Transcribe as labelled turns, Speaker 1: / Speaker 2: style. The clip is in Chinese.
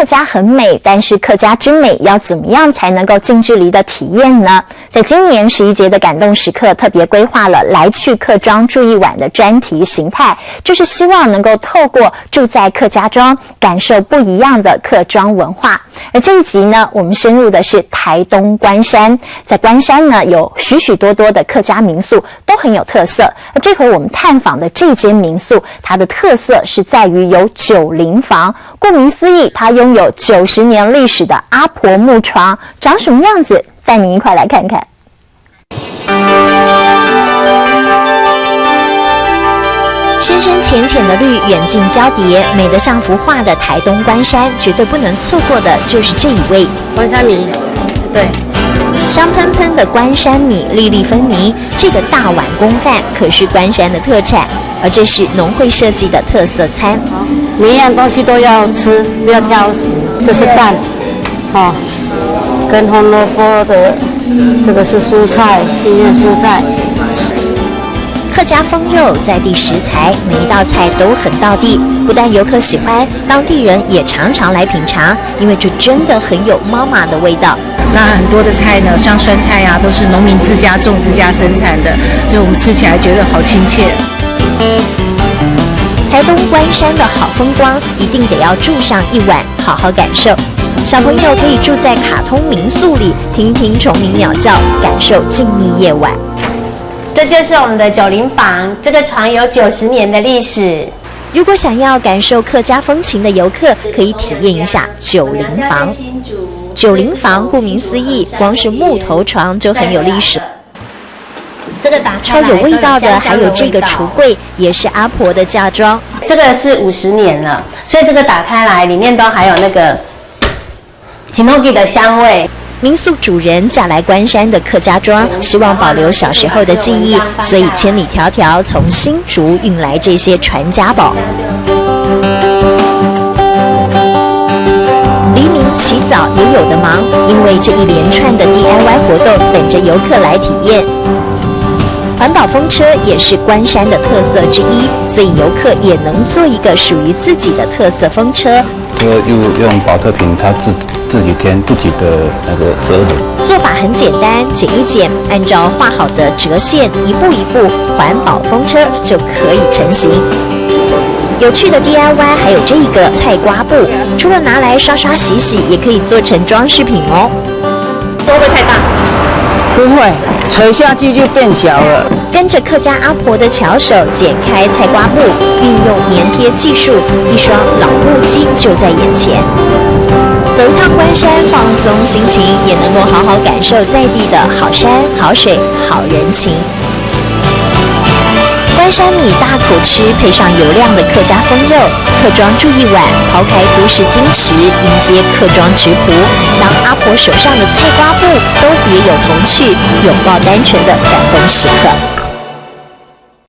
Speaker 1: 客家很美，但是客家之美要怎么样才能够近距离的体验呢？在今年11节的感动时刻，特别规划了来去客庄住一晚的专题形态，就是希望能够透过住在客家庄，感受不一样的客庄文化。而这一集呢，我们深入的是台东关山，在关山呢有许许多多的客家民宿，都很有特色。而这回我们探访的这间民宿，它的特色是在于有90房，顾名思义，它拥有90年历史的阿婆木床，长什么样子？带你一块来看看。深深浅浅的绿，远近交叠，美得像幅画的台东关山，绝对不能错过的就是这一位
Speaker 2: 关山米。对，
Speaker 1: 香喷喷的关山米，粒粒分明。这个大碗公饭可是关山的特产，而这是农会设计的特色餐。
Speaker 2: 每一样东西都要吃，不要挑食。这是蛋，跟红萝卜的，这个是蔬菜，新鲜蔬菜。
Speaker 1: 客家风肉在地食材，每一道菜都很道地，不但游客喜欢，当地人也常常来品尝，因为这真的很有妈妈的味道。
Speaker 3: 那很多的菜呢，像酸菜啊，都是农民自家种、自家生产的，所以我们吃起来觉得好亲切。
Speaker 1: 台东关山的好风光，一定得要住上一晚，好好感受。小朋友可以住在卡通民宿里，听听虫鸣鸟叫，感受静谧夜晚。
Speaker 4: 这就是我们的90房，这个床有90年的历史。
Speaker 1: 如果想要感受客家风情的游客，可以体验一下90房。90房顾名思义，光是木头床就很有历史。
Speaker 4: 这个打
Speaker 1: 超有味道的，还有这个橱柜，也是阿婆的嫁妆。
Speaker 4: 这个是50年了，所以这个打开来，里面都还有那个 hinoki 的香味。
Speaker 1: 民宿主人嫁来关山的客家庄，希望保留小时候的记忆，所以千里迢迢从新竹运来这些传家宝。黎明起早也有的忙，因为这一连串的 DIY 活动等着游客来体验。环保风车也是关山的特色之一，所以游客也能做一个属于自己的特色风车。
Speaker 5: 用保特瓶，它自己填自己的那个折痕。
Speaker 1: 做法很简单，剪一剪，按照画好的折线，一步一步，环保风车就可以成型。有趣的 DIY 还有这个菜瓜布，除了拿来刷刷洗洗，也可以做成装饰品哦。
Speaker 4: 会不会太大？
Speaker 2: 不会，垂下去就变小了。
Speaker 1: 跟着客家阿婆的巧手剪开菜瓜布，运用粘贴技术，一双老木屐就在眼前。走一趟关山，放松心情，也能够好好感受在地的好山、好水、好人情。关山米大口吃，配上油亮的客家风肉，客庄住一晚，抛开都市矜持，迎接客庄直仆。当阿婆手上的菜瓜布都别有童趣，拥抱单纯的感动时刻。